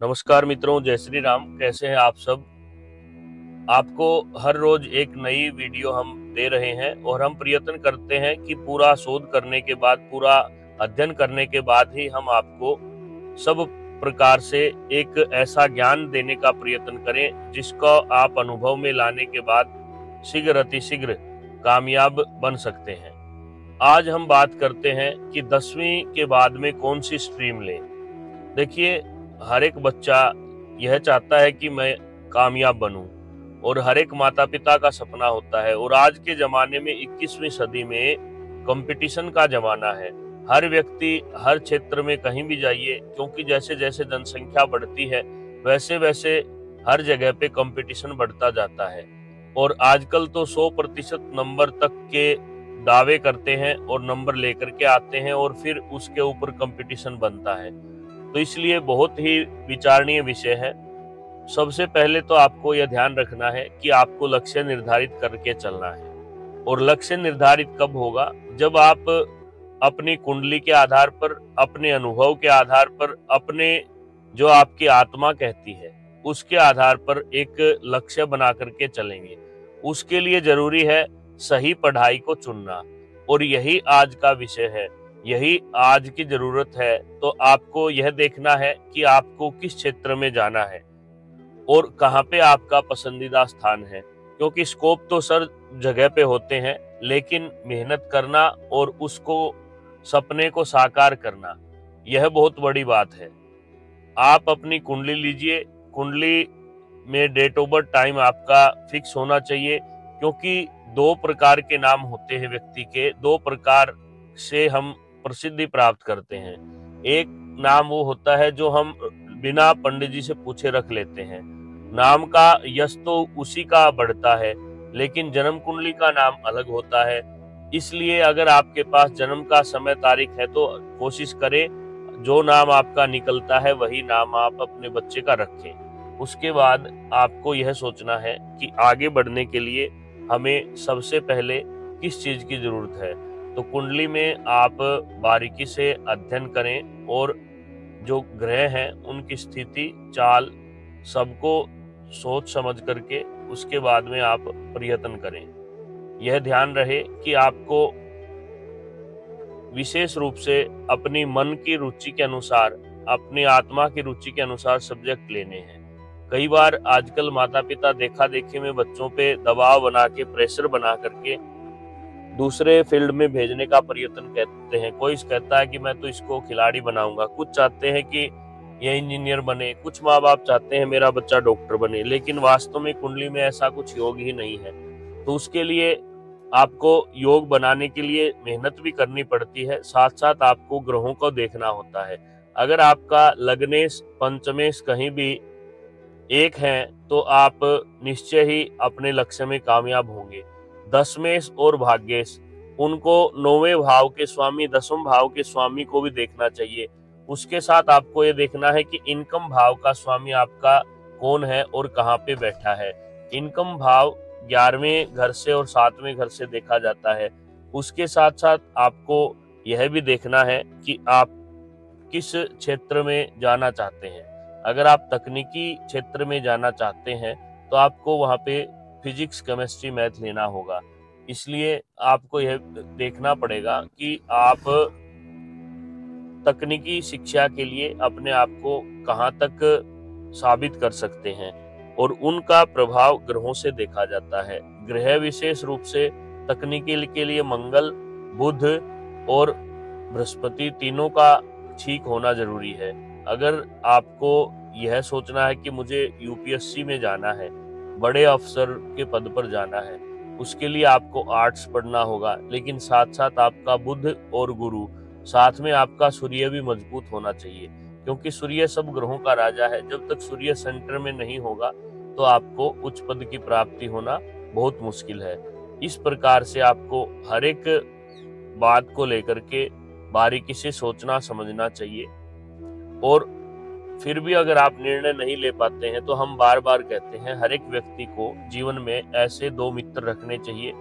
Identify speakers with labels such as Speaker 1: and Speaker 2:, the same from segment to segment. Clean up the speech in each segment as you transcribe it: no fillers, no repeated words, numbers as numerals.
Speaker 1: नमस्कार मित्रों, जय श्री राम। कैसे हैं आप सब। आपको हर रोज एक नई वीडियो हम दे रहे हैं और हम प्रयत्न करते हैं कि पूरा शोध करने के बाद, पूरा अध्ययन करने के बाद ही हम आपको सब प्रकार से एक ऐसा ज्ञान देने का प्रयत्न करें जिसको आप अनुभव में लाने के बाद शीघ्र अतिशीघ्र कामयाब बन सकते हैं। आज हम बात करते हैं कि 10वीं के बाद में कौन सी स्ट्रीम लें। देखिए, हर एक बच्चा यह चाहता है कि मैं कामयाब बनूं और हर एक माता पिता का सपना होता है। और आज के जमाने में 21वीं सदी में कंपटीशन का जमाना है। हर व्यक्ति हर क्षेत्र में कहीं भी जाइए, क्योंकि जैसे जैसे जनसंख्या बढ़ती है वैसे वैसे हर जगह पे कंपटीशन बढ़ता जाता है। और आजकल तो 100% नंबर तक के दावे करते हैं और नंबर लेकर के आते हैं और फिर उसके ऊपर कंपटीशन बनता है। तो इसलिए बहुत ही विचारणीय विषय है। सबसे पहले तो आपको यह ध्यान रखना है कि आपको लक्ष्य निर्धारित करके चलना है। और लक्ष्य निर्धारित कब होगा? जब आप अपनी कुंडली के आधार पर, अपने अनुभव के आधार पर, अपने जो आपकी आत्मा कहती है उसके आधार पर एक लक्ष्य बना करके चलेंगे। उसके लिए जरूरी है सही पढ़ाई को चुनना, और यही आज का विषय है, यही आज की जरूरत है। तो आपको यह देखना है कि आपको किस क्षेत्र में जाना है और कहाँ पे आपका पसंदीदा स्थान है। क्योंकि स्कोप तो सर जगह पे होते हैं, लेकिन मेहनत करना और उसको, सपने को साकार करना, यह बहुत बड़ी बात है। आप अपनी कुंडली लीजिए। कुंडली में डेट ऑफ बर्थ टाइम आपका फिक्स होना चाहिए, क्योंकि दो प्रकार के नाम होते हैं व्यक्ति के, दो प्रकार से हम प्रसिद्धि प्राप्त करते हैं। एक नाम वो होता है जो हम बिना पंडित जी से पूछे रख लेते हैं। नाम का यश तो उसी का बढ़ता है, लेकिन जन्म कुंडली का नाम अलग होता है। इसलिए अगर आपके पास जन्म का समय तारीख है तो कोशिश करें जो नाम आपका निकलता है वही नाम आप अपने बच्चे का रखें। उसके बाद आपको यह सोचना है कि आगे बढ़ने के लिए हमें सबसे पहले किस चीज की जरूरत है। तो कुंडली में आप बारीकी से अध्ययन करें और जो ग्रह हैं उनकी स्थिति, चाल, सबको सोच समझ करके उसके बाद में आप प्रयत्न करें। यह ध्यान रहे कि आपको विशेष रूप से अपनी मन की रुचि के अनुसार, अपनी आत्मा की रुचि के अनुसार सब्जेक्ट लेने हैं। कई बार आजकल माता पिता देखा देखी में बच्चों पे दबाव बना के, प्रेशर बना करके दूसरे फील्ड में भेजने का प्रयत्न करते हैं। कोई कहता है कि मैं तो इसको खिलाड़ी बनाऊंगा, कुछ चाहते हैं कि ये इंजीनियर बने, कुछ माँ बाप चाहते हैं मेरा बच्चा डॉक्टर बने, लेकिन वास्तव में कुंडली में ऐसा कुछ योग ही नहीं है। तो उसके लिए आपको योग बनाने के लिए मेहनत भी करनी पड़ती है, साथ साथ आपको ग्रहों को देखना होता है। अगर आपका लग्नेश पंचमेश कहीं भी एक है तो आप निश्चय ही अपने लक्ष्य में कामयाब होंगे। दशमेश और भाग्येश, उनको 9वें भाव के स्वामी, 10वें भाव के स्वामी को भी देखना चाहिए। उसके साथ आपको ये देखना है कि इनकम भाव का स्वामी आपका कौन है और कहाँ पे बैठा है। इनकम भाव 11वें घर से और 7वें घर से देखा जाता है। उसके साथ साथ आपको यह भी देखना है कि आप किस क्षेत्र में जाना चाहते हैं। अगर आप तकनीकी क्षेत्र में जाना चाहते हैं तो आपको वहाँ पे फिजिक्स, केमिस्ट्री, मैथ लेना होगा। इसलिए आपको यह देखना पड़ेगा कि आप तकनीकी शिक्षा के लिए अपने आप को कहाँ तक साबित कर सकते हैं, और उनका प्रभाव ग्रहों से देखा जाता है। ग्रह विशेष रूप से तकनीकी के लिए मंगल, बुध और बृहस्पति तीनों का ठीक होना जरूरी है। अगर आपको यह सोचना है कि मुझे यूपीएससी में जाना है, बड़े अफसर के पद पर जाना है, उसके लिए आपको आर्ट्स पढ़ना होगा, लेकिन साथ साथ आपका बुध और गुरु, साथ में आपका सूर्य भी मजबूत होना चाहिए, क्योंकि सूर्य सब ग्रहों का राजा है। जब तक सूर्य सेंटर में नहीं होगा तो आपको उच्च पद की प्राप्ति होना बहुत मुश्किल है। इस प्रकार से आपको हर एक बात को लेकर के बारीकी से सोचना समझना चाहिए। और फिर भी अगर आप निर्णय नहीं ले पाते हैं तो हम बार बार कहते हैं हर एक व्यक्ति को जीवन में ऐसे 2 मित्र रखने चाहिए,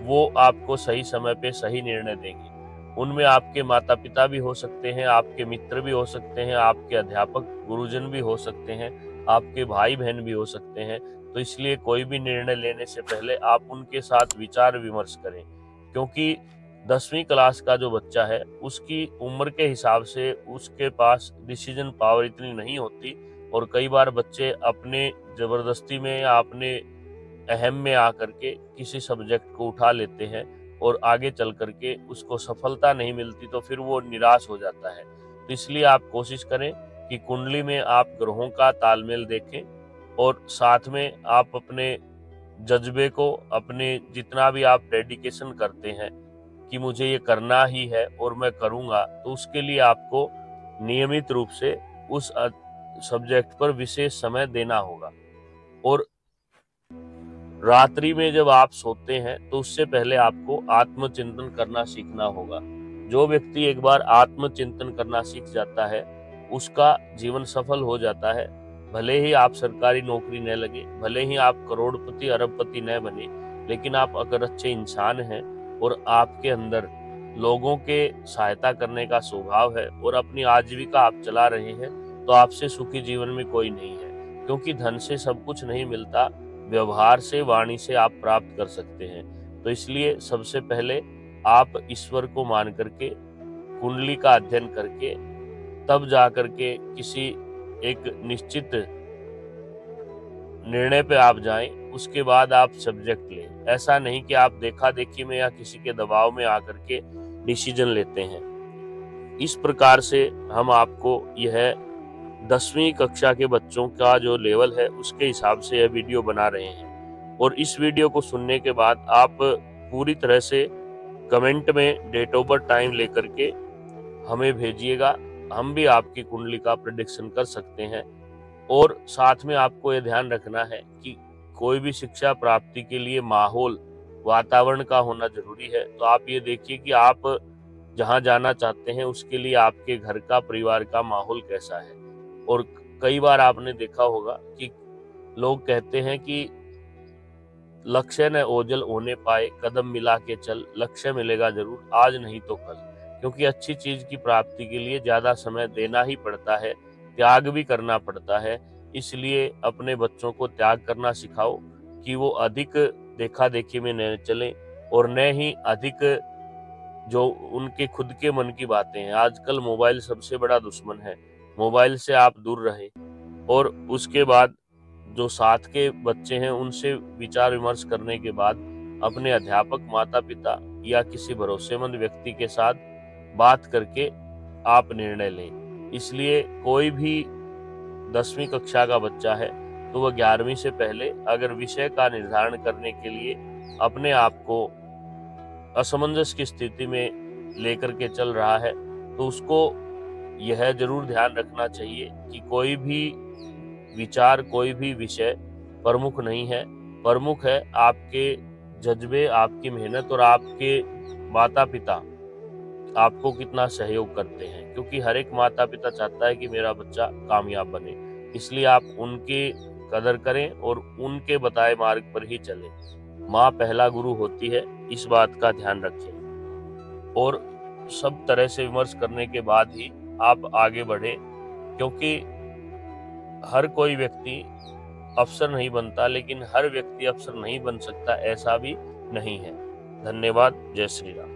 Speaker 1: वो आपको सही समय पे सही निर्णय देंगे। उनमें आपके माता पिता भी हो सकते हैं, आपके मित्र भी हो सकते हैं, आपके अध्यापक गुरुजन भी हो सकते हैं, आपके भाई बहन भी हो सकते हैं। तो इसलिए कोई भी निर्णय लेने से पहले आप उनके साथ विचार विमर्श करें, क्योंकि 10वीं क्लास का जो बच्चा है उसकी उम्र के हिसाब से उसके पास डिसीजन पावर इतनी नहीं होती, और कई बार बच्चे अपने जबरदस्ती में या अपने अहम में आकर के किसी सब्जेक्ट को उठा लेते हैं और आगे चल करके उसको सफलता नहीं मिलती तो फिर वो निराश हो जाता है। तो इसलिए आप कोशिश करें कि कुंडली में आप ग्रहों का तालमेल देखें, और साथ में आप अपने जज्बे को, अपने जितना भी आप डेडिकेशन करते हैं कि मुझे ये करना ही है और मैं करूँगा, तो उसके लिए आपको नियमित रूप से उस सब्जेक्ट पर विशेष समय देना होगा। और रात्रि में जब आप सोते हैं तो उससे पहले आपको आत्मचिंतन करना सीखना होगा। जो व्यक्ति एक बार आत्मचिंतन करना सीख जाता है उसका जीवन सफल हो जाता है। भले ही आप सरकारी नौकरी न लगे, भले ही आप करोड़पति अरबपति न बने, लेकिन आप अगर अच्छे इंसान हैं और आपके अंदर लोगों के सहायता करने का स्वभाव है और अपनी आजीविका आप चला रहे हैं, तो आपसे सुखी जीवन में कोई नहीं है। क्योंकि धन से सब कुछ नहीं मिलता, व्यवहार से, वाणी से आप प्राप्त कर सकते हैं। तो इसलिए सबसे पहले आप ईश्वर को मान करके, कुंडली का अध्ययन करके, तब जा करके किसी एक निश्चित निर्णय पे आप जाएं। उसके बाद आप सब्जेक्ट लें। ऐसा नहीं कि आप देखा देखी में या किसी के दबाव में आकर के डिसीजन लेते हैं। इस प्रकार से हम आपको यह 10वीं कक्षा के बच्चों का जो लेवल है उसके हिसाब से यह वीडियो बना रहे हैं। और इस वीडियो को सुनने के बाद आप पूरी तरह से कमेंट में डेट ऑफ बर्थ टाइम लेकर के हमें भेजिएगा। हम भी आपकी कुंडली का प्रेडिक्शन कर सकते हैं। और साथ में आपको यह ध्यान रखना है कि कोई भी शिक्षा प्राप्ति के लिए माहौल, वातावरण का होना जरूरी है। तो आप ये देखिए कि आप जहाँ जाना चाहते हैं उसके लिए आपके घर का, परिवार का माहौल कैसा है। और कई बार आपने देखा होगा कि लोग कहते हैं कि लक्ष्य न ओझल होने पाए, कदम मिला के चल, लक्ष्य मिलेगा जरूर, आज नहीं तो कल। क्योंकि अच्छी चीज की प्राप्ति के लिए ज्यादा समय देना ही पड़ता है, त्याग भी करना पड़ता है। इसलिए अपने बच्चों को त्याग करना सिखाओ कि वो अधिक देखा देखी में न चले, और न ही अधिक जो उनके खुद के मन की बातें हैं। आजकल मोबाइल सबसे बड़ा दुश्मन है, मोबाइल से आप दूर रहें। और उसके बाद जो साथ के बच्चे हैं उनसे विचार विमर्श करने के बाद अपने अध्यापक, माता पिता या किसी भरोसेमंद व्यक्ति के साथ बात करके आप निर्णय लें। इसलिए कोई भी 10वीं कक्षा का बच्चा है तो वह 11वीं से पहले अगर विषय का निर्धारण करने के लिए अपने आप को असमंजस की स्थिति में लेकर के चल रहा है, तो उसको यह जरूर ध्यान रखना चाहिए कि कोई भी विचार, कोई भी विषय प्रमुख नहीं है। प्रमुख है आपके जज्बे, आपकी मेहनत और आपके माता पिता आपको कितना सहयोग करते हैं। क्योंकि हर एक माता पिता चाहता है कि मेरा बच्चा कामयाब बने। इसलिए आप उनकी कदर करें और उनके बताए मार्ग पर ही चलें। माँ पहला गुरु होती है, इस बात का ध्यान रखें। और सब तरह से विमर्श करने के बाद ही आप आगे बढ़े, क्योंकि हर कोई व्यक्ति अफसर नहीं बनता, लेकिन हर व्यक्ति अफसर नहीं बन सकता, ऐसा भी नहीं है। धन्यवाद। जय श्री राम।